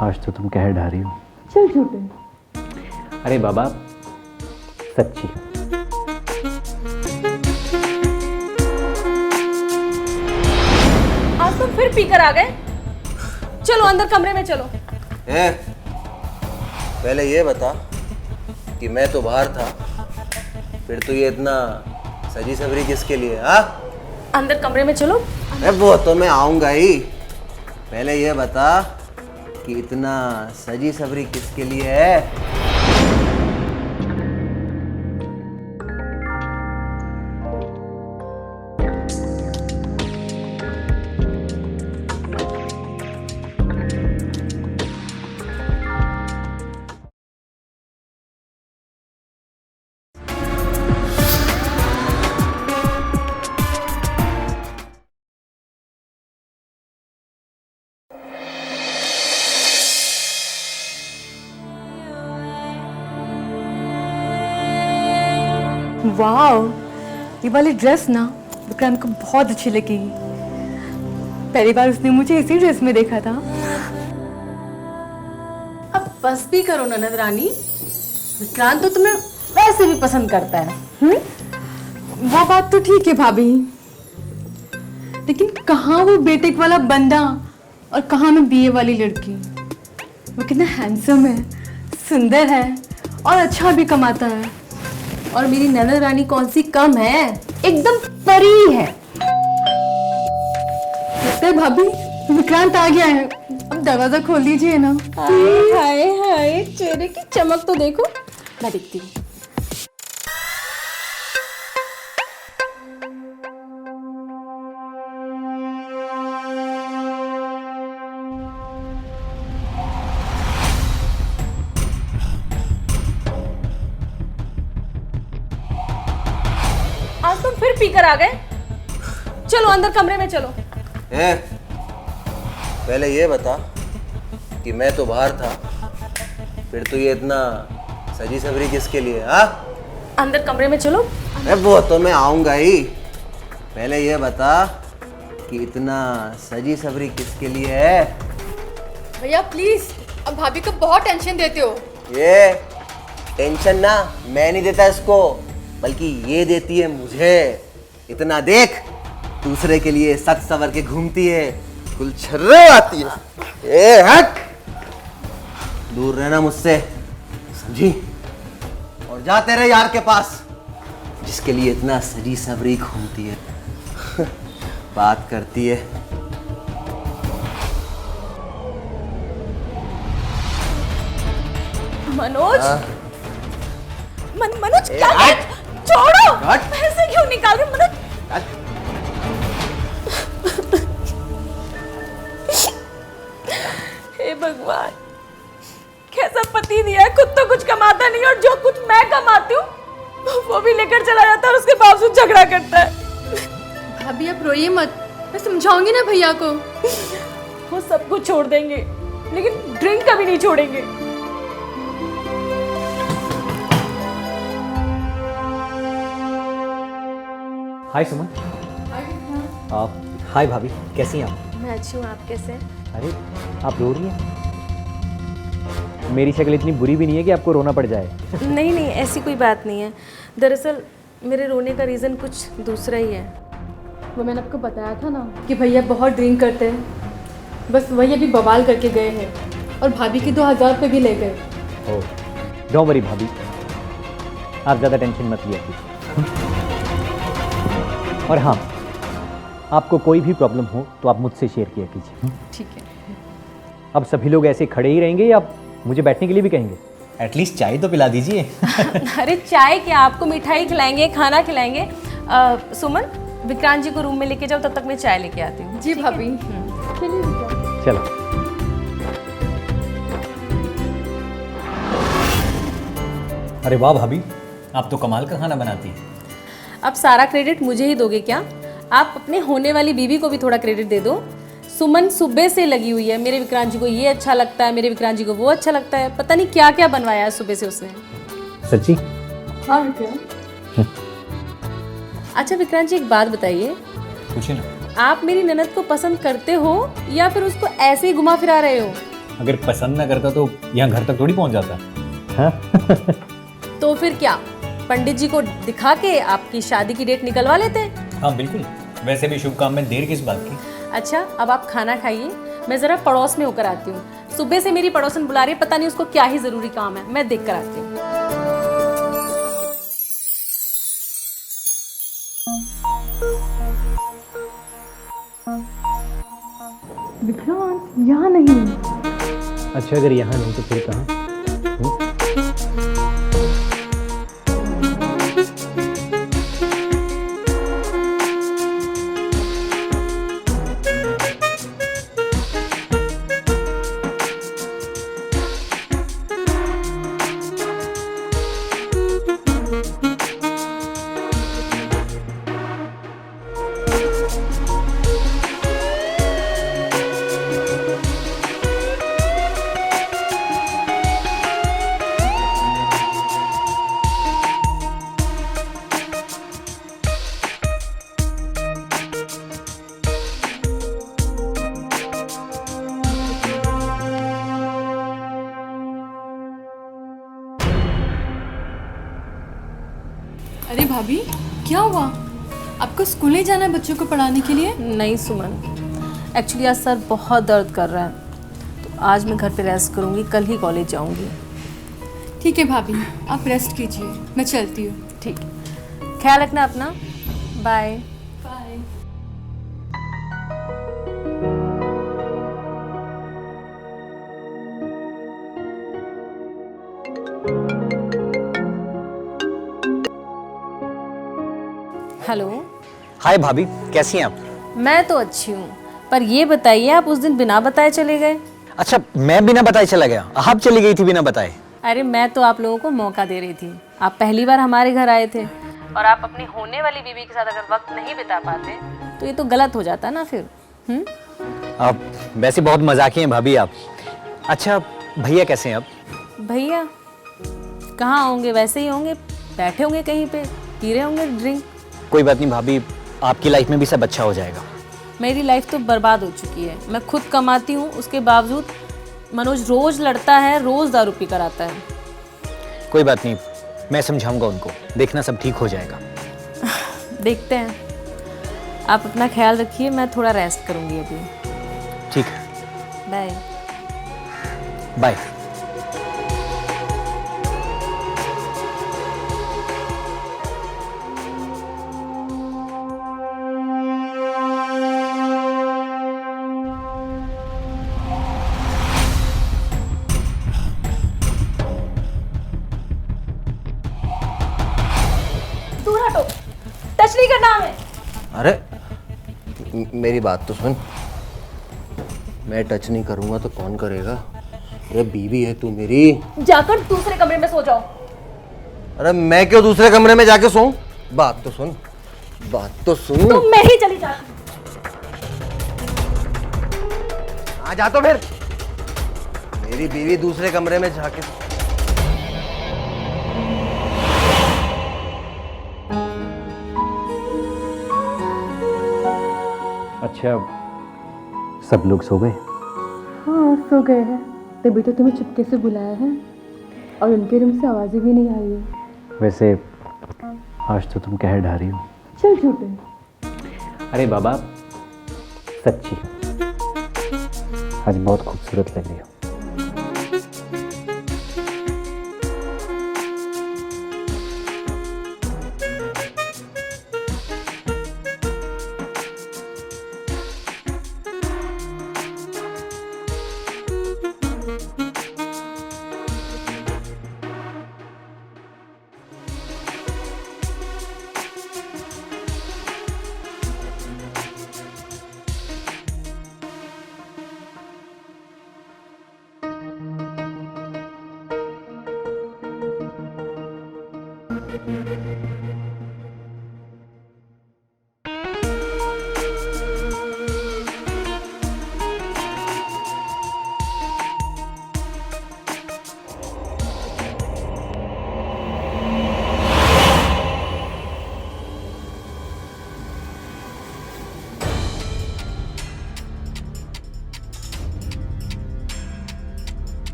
आज तो तुम कहर ढा रही हो। चल झूठे। अरे बाबा सच्ची। आज तुम फिर पीकर आ गए। चलो अंदर कमरे में चलो। पहले ये बता कि मैं तो बाहर था, फिर तो ये इतना सजी सबरी किसके लिए? हाँ अंदर कमरे में चलो। अरे वो तो मैं आऊंगा ही। पहले ये बता कि इतना सजी सबरी किसके लिए है? वाओ, ये वाली ड्रेस ना विक्रांत को बहुत अच्छी लगेगी। पहली बार उसने मुझे इसी ड्रेस में देखा था। अब बस भी करो ननद रानी, विक्रांत तो तुम्हें वैसे भी पसंद करता है। वो बात तो ठीक है भाभी, लेकिन कहाँ वो बेटेक वाला बंदा और कहाँ मैं बीए वाली लड़की। वो कितना हैंडसम है, सुंदर है और अच्छा भी कमाता है। और मेरी ननद रानी कौन सी कम है, एकदम परी है। लगता है भाभी विक्रांत आ गया है। अब दरवाजा खोल दीजिए ना। हाय हाय, चेहरे की चमक तो देखो। मैं देखती हूँ। आज तुम फिर पीकर आ गए। चलो अंदर कमरे में चलो। पहले ये बता कि मैं तो बाहर था, फिर तो ये इतना सजी सबरी किसके लिए? हाँ अंदर कमरे में चलो। अरे वो तो मैं आऊंगा ही। पहले ये बता कि इतना सजी सबरी किसके लिए है? भैया प्लीज, अब भाभी को बहुत टेंशन देते हो। ये टेंशन ना मैं नहीं देता इसको, बल्कि ये देती है मुझे। इतना देख, दूसरे के लिए सच सवर के घूमती है, गुलछर्रे आती है। ए हट, दूर रहना मुझसे, समझी? और जा तेरे यार के पास जिसके लिए इतना सजी सबरी घूमती है। बात करती है। मनोज, मनोज क्या कर? छोड़ो। पैसे क्यों निकाल रहे मनोज? हे भगवान, कैसा पति दिया है। खुद तो कुछ कमाता नहीं और जो कुछ मैं कमाती हूँ वो भी लेकर चला जाता है और उसके बावजूद झगड़ा करता है। भाभी आप रोइए मत, मैं समझाऊंगी ना भैया को। वो सब कुछ छोड़ देंगे लेकिन ड्रिंक कभी नहीं छोड़ेंगे। हाय सुमन। हाय भाभी, कैसी हैं आप? मैं अच्छी हूँ, आप कैसे हैं? अरे आप रो रही हैं? मेरी शक्ल इतनी बुरी भी नहीं है कि आपको रोना पड़ जाए। नहीं नहीं, ऐसी कोई बात नहीं है। दरअसल मेरे रोने का रीज़न कुछ दूसरा ही है। वो मैंने आपको बताया था ना कि भैया बहुत ड्रिंक करते हैं। बस वही अभी बवाल करके गए हैं और भाभी के 2000 रुपये भी ले गए। ओह डोंट वरी भाभी, आप ज़्यादा टेंशन मत लिया कीजिए। और हाँ, आपको कोई भी प्रॉब्लम हो तो आप मुझसे शेयर किया कीजिए। ठीक है। अब सभी लोग ऐसे खड़े ही रहेंगे या मुझे बैठने के लिए भी कहेंगे? एटलीस्ट चाय तो पिला दीजिए। अरे चाय क्या, आपको मिठाई खिलाएंगे, खाना खिलाएंगे। सुमन, विक्रांत जी को रूम में लेके जाओ, तब तक मैं चाय लेके आती हूँ। जी भाभी। चलो। अरे वाह भाभी, आप तो कमाल का खाना बनाती हैं। अब सारा क्रेडिट मुझे ही दोगे क्या? आप अपने होने वाली बीवी को भी थोड़ा क्रेडिट दे दो। सुमन सुबह से लगी हुई है, मेरे विक्रांत जी को ये अच्छा लगता है, मेरे विक्रांत जी को वो अच्छा लगता है। पता नहीं क्या क्या बनवाया है सुबह से उसने। सच्ची? हाँ विक्रांत। अच्छा विक्रांत जी, एक बात बताइए, पूछिए ना। आप मेरी ननद को पसंद करते हो या फिर उसको ऐसे ही घुमा फिरा रहे हो? अगर पसंद ना करता तो यहाँ घर तक थोड़ी पहुँच जाता। हाँ तो फिर क्या, पंडित जी को दिखा के आपकी शादी की डेट निकलवा लेते हैं? हाँ बिल्कुल, वैसे भी शुभ काम में देर किस बात की। अच्छा, अब आप खाना खाइए, मैं ज़रा पड़ोस में होकर आती हूँ। सुबह से मेरी पड़ोसन बुला रही है, पता नहीं उसको क्या ही ज़रूरी काम है, मैं देख कर आती हूँ। विक्रांत यहाँ नहीं। अच्छा, अगर यहाँ नहीं तो फिर कहाँ? अरे भाभी, क्या हुआ? आपको स्कूल नहीं जाना है बच्चों को पढ़ाने के लिए? नहीं सुमन, एक्चुअली आज सर बहुत दर्द कर रहा है, तो आज मैं घर पे रेस्ट करूँगी, कल ही कॉलेज जाऊँगी। ठीक है भाभी, आप रेस्ट कीजिए, मैं चलती हूँ। ठीक है, ख्याल रखना अपना, बाय। बाय। हेलो। हाय भाभी, कैसी हैं आप? मैं तो अच्छी हूँ, पर ये बताइए आप उस दिन बिना बताए चले गए? अच्छा, मैं बिना बताए चला गया, आप चली गई थी बिना बताए। अरे मैं तो आप लोगों को मौका दे रही थी, आप पहली बार हमारे घर आए थे और आप अपनी होने वाली बीवी के साथ अगर वक्त नहीं बिता पाते तो ये तो गलत हो जाता ना फिर। आप वैसे बहुत मजाकी हैं भाभी आप। अच्छा, भैया कैसे हैं आप? भैया कहाँ होंगे, वैसे ही होंगे, बैठे होंगे कहीं पे, पी रहे होंगे ड्रिंक। कोई बात नहीं भाभी, आपकी लाइफ में भी सब अच्छा हो जाएगा। मेरी लाइफ तो बर्बाद हो चुकी है, मैं खुद कमाती हूँ, उसके बावजूद मनोज रोज लड़ता है, रोज दारू पी कर आता है। कोई बात नहीं, मैं समझाऊंगा उनको, देखना सब ठीक हो जाएगा। देखते हैं, आप अपना ख्याल रखिए, मैं थोड़ा रेस्ट करूँगी अभी। ठीक है, बाय। बाय। दूर हटो, टच नहीं करना हमें। अरे मेरी बात तो सुन, मैं टच नहीं करूंगा तो कौन करेगा? अरे बीवी है तू मेरी। जाकर दूसरे कमरे में सो जाओ। अरे मैं क्यों दूसरे कमरे में जाके सोऊं? बात तो सुन, बात तो सुन। तो मैं ही चली जाती। आ जा तो फिर, मेरी बीवी दूसरे कमरे में जाके। अच्छा, सब लोग सो गए? हाँ, सो गए हैं, तभी तो तुम्हें चुपके से बुलाया है, और उनके रूम से आवाज़ें भी नहीं आ रही है। वैसे आज तो तुम कहर ढा रही हो। चल झूठे। अरे बाबा, सच्ची आज बहुत खूबसूरत लग रही हो।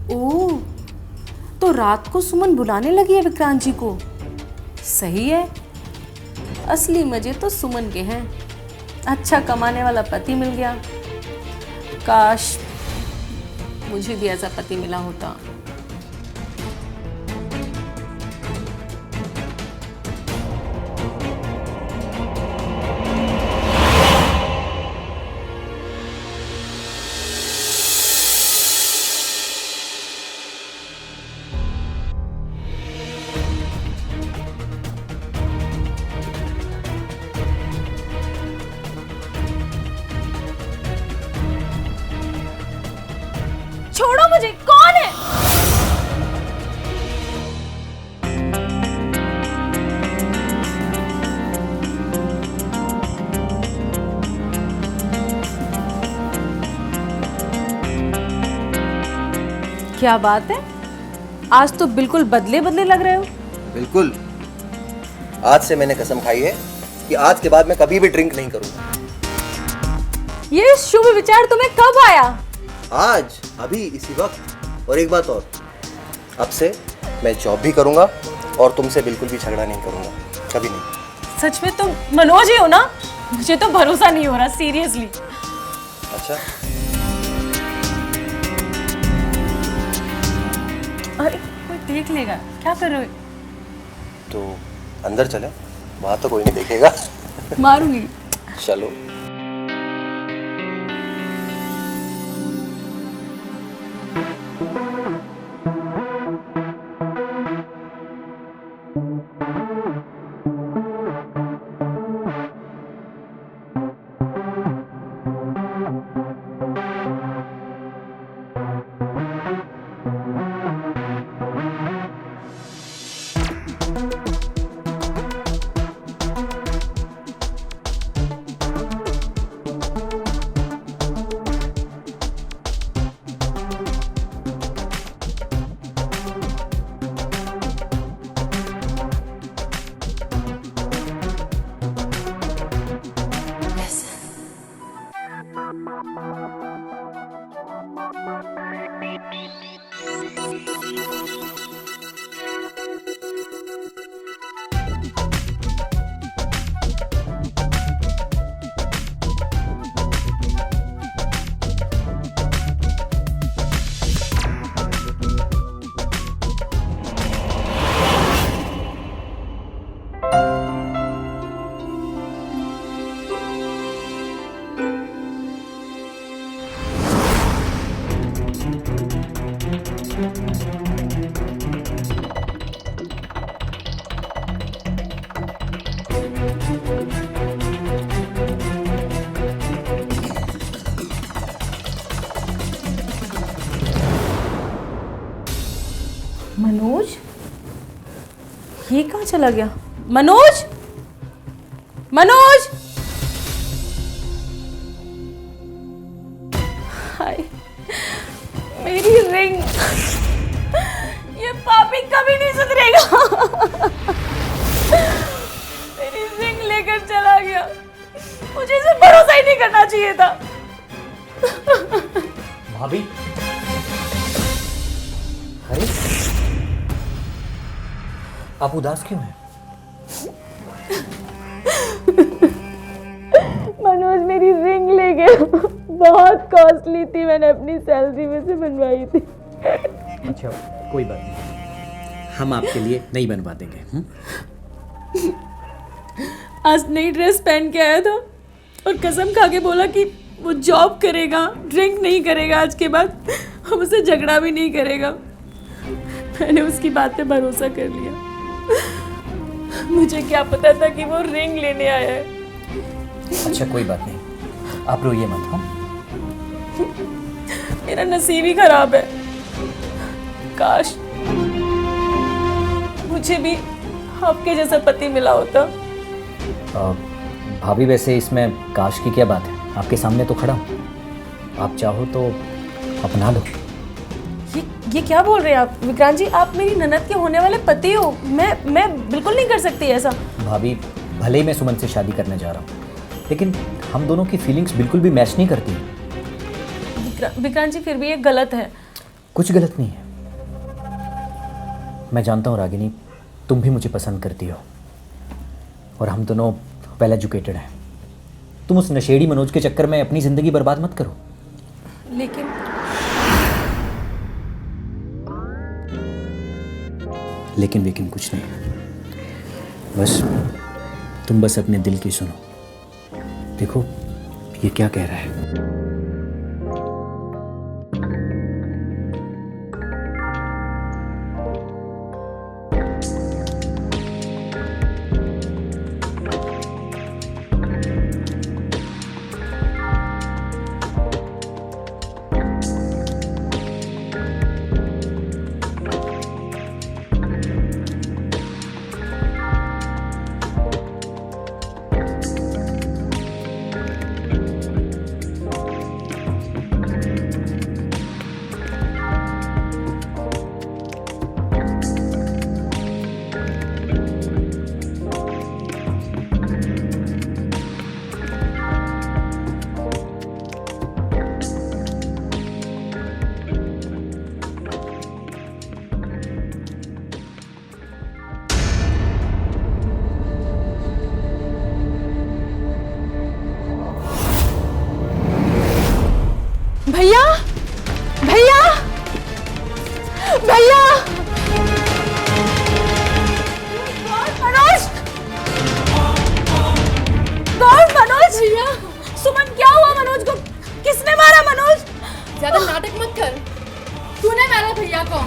ओह, तो रात को सुमन बुलाने लगी है विक्रांत जी को। सही है, असली मजे तो सुमन के हैं। अच्छा कमाने वाला पति मिल गया। काश मुझे भी ऐसा पति मिला होता। छोड़ो मुझे, कौन है? क्या बात है, आज तो बिल्कुल बदले बदले लग रहे हो। बिल्कुल, आज से मैंने कसम खाई है कि आज के बाद मैं कभी भी ड्रिंक नहीं करूंगा। ये शुभ विचार तुम्हें कब आया? आज, अभी, इसी वक्त। और एक बात और, अब से मैं जॉब भी करूंगा और तुमसे बिल्कुल भी झगड़ा नहीं करूंगा, कभी नहीं। सच में तुम मनोज ही हो ना? मुझे तो भरोसा नहीं हो रहा, सीरियसली। अच्छा, अरे कोई देख लेगा, क्या कर रहे हो? तो अंदर चले, वहां तो कोई नहीं देखेगा। मारूंगी। चलो। मनोज, ये कहाँ चला गया? मनोज, मनोज! हाय, मेरी रिंग। ये पापी कभी नहीं सुधरेगा। मेरी रिंग लेकर चला गया। मुझे इसे भरोसा ही नहीं करना चाहिए था। भाभी, अरे आप उदास क्यों हैं? मनोज मेरी रिंग ले गया। बहुत कॉस्टली थी, मैंने अपनी सैलरी में से बनवाई थी। अच्छा, कोई बात नहीं, हम आपके लिए नहीं बनवा देंगे। आज नई ड्रेस पहन के आया था और कसम खा के बोला कि वो जॉब करेगा, ड्रिंक नहीं करेगा, आज के बाद हमसे झगड़ा भी नहीं करेगा। मैंने उसकी बात पे भरोसा कर लिया। मुझे क्या पता था कि वो रिंग लेने आया है। अच्छा, कोई बात नहीं, आप रोइए मत। हम मेरा नसीब ही खराब है। काश मुझे भी आपके जैसा पति मिला होता। भाभी, वैसे इसमें काश की क्या बात है? आपके सामने तो खड़ा हूँ, आप चाहो तो अपना लो। ये क्या बोल रहे हैं आप विक्रांत जी? आप मेरी ननद के होने वाले पति हो। मैं बिल्कुल नहीं कर सकती ऐसा। भाभी, भले ही मैं सुमन से शादी करने जा रहा हूँ, लेकिन हम दोनों की फीलिंग्स बिल्कुल भी मैच नहीं करती। विक्रांत जी, फिर भी ये गलत है। कुछ गलत नहीं है। मैं जानता हूँ रागिनी, तुम भी मुझे पसंद करती हो और हम दोनों वेल एजुकेटेड हैं। तुम उस नशेड़ी मनोज के चक्कर में अपनी ज़िंदगी बर्बाद मत करो। लेकिन लेकिन कुछ नहीं, बस तुम बस अपने दिल की सुनो। देखो ये क्या कह रहा है। भैया भैया भैया मनोज, कौन मनोज? भैया सुमन, क्या हुआ मनोज को? किसने मारा मनोज? ज्यादा नाटक मत कर। तूने मारा भैया को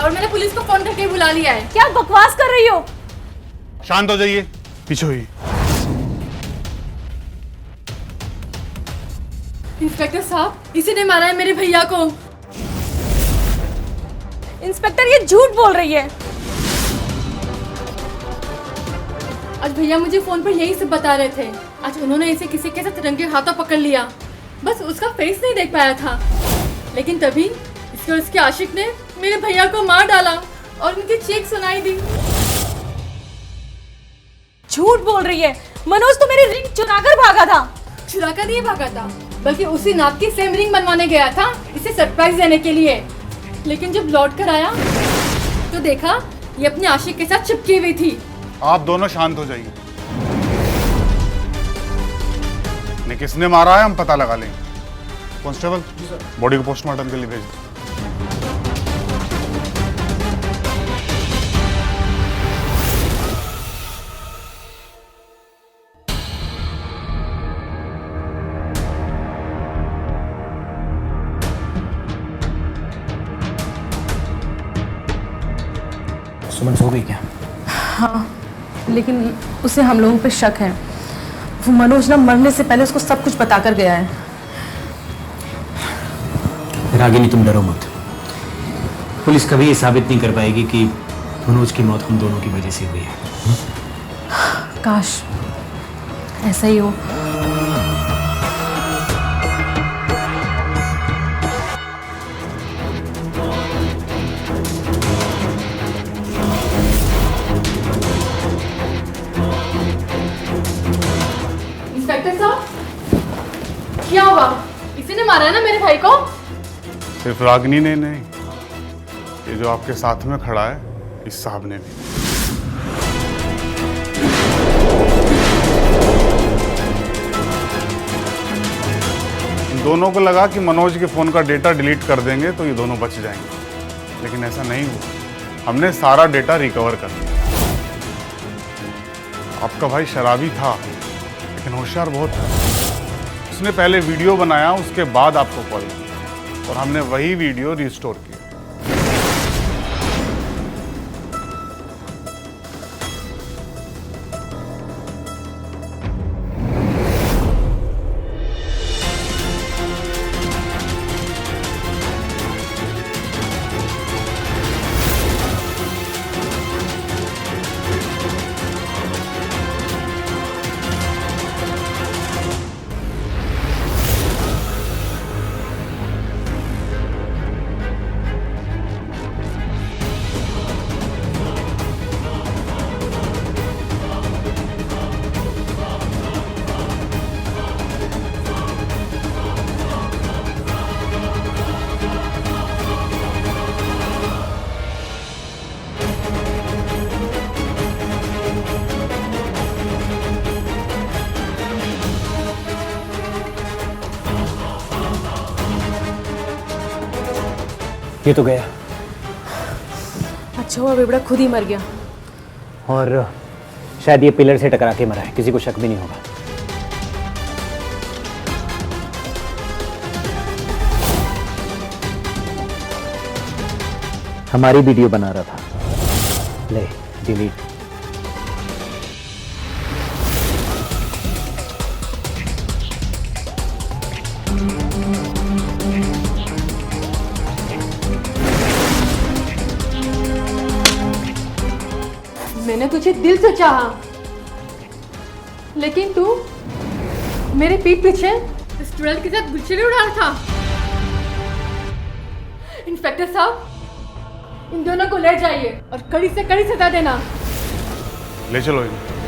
और मैंने पुलिस को फोन करके बुला लिया है। क्या बकवास कर रही हो? शांत हो जाइए, पीछे हुई। इंस्पेक्टर साहब, इसी ने मारा है मेरे भैया को। इंस्पेक्टर, ये झूठ बोल रही है। आज भैया मुझे फोन पर यही सब बता रहे थे। आज उन्होंने इसे किसी के साथ रंगे हाथों पकड़ लिया। बस उसका फेस नहीं देख पाया था, लेकिन तभी इसके और इसके आशिक ने मेरे भैया को मार डाला और उनकी चीख सुनाई दी। झूठ बोल रही है। मनोज तो मेरी रिंग चुरा कर भागा था। चुरा कर नहीं भागा था, बल्कि उसी नाप की सेम रिंग बनवाने गया था इसे सरप्राइज देने के लिए। लेकिन जब लौट कर आया तो देखा ये अपने आशिक के साथ चिपकी हुई थी। आप दोनों शांत हो जाइए। ने किसने मारा है हम पता लगा लेंगे। कांस्टेबल, बॉडी को पोस्टमार्टम के लिए भेज दो। सुमन सो गई क्या? हाँ, लेकिन उसे हम लोगों पे शक है। वो मनोज ना मरने से पहले उसको सब कुछ बता कर गया है। रागिनी, तुम डरो मत। पुलिस कभी ये साबित नहीं कर पाएगी कि मनोज की मौत हम दोनों की वजह से हुई है। काश ऐसा ही हो। इंस्पेक्टर साहब, क्या हुआ? इसी ने मारा है ना मेरे भाई को? सिर्फ रागिनी ने नहीं, ये जो आपके साथ में खड़ा है इस साहब ने भी। इन दोनों को लगा कि मनोज के फोन का डेटा डिलीट कर देंगे तो ये दोनों बच जाएंगे, लेकिन ऐसा नहीं हुआ। हमने सारा डेटा रिकवर कर लिया। आपका भाई शराबी था, लेकिन होशियार बहुत था। उसने पहले वीडियो बनाया, उसके बाद आपको कॉल किया और हमने वही वीडियो रिस्टोर किया। ये तो गया। अच्छा हुआ बेबड़ा खुद ही मर गया। और शायद ये पिलर से टकरा के मरा है, किसी को शक भी नहीं होगा। हमारी वीडियो बना रहा था। ले डिलीट। मैंने तुझे दिल से चाहा, लेकिन तू मेरे पीठ पीछे स्टूडेंट के साथ गुच्छे उड़ा रहा था। इंस्पेक्टर साहब, इन दोनों को ले जाइए और कड़ी से कड़ी सजा देना। ले चलो इन्हें।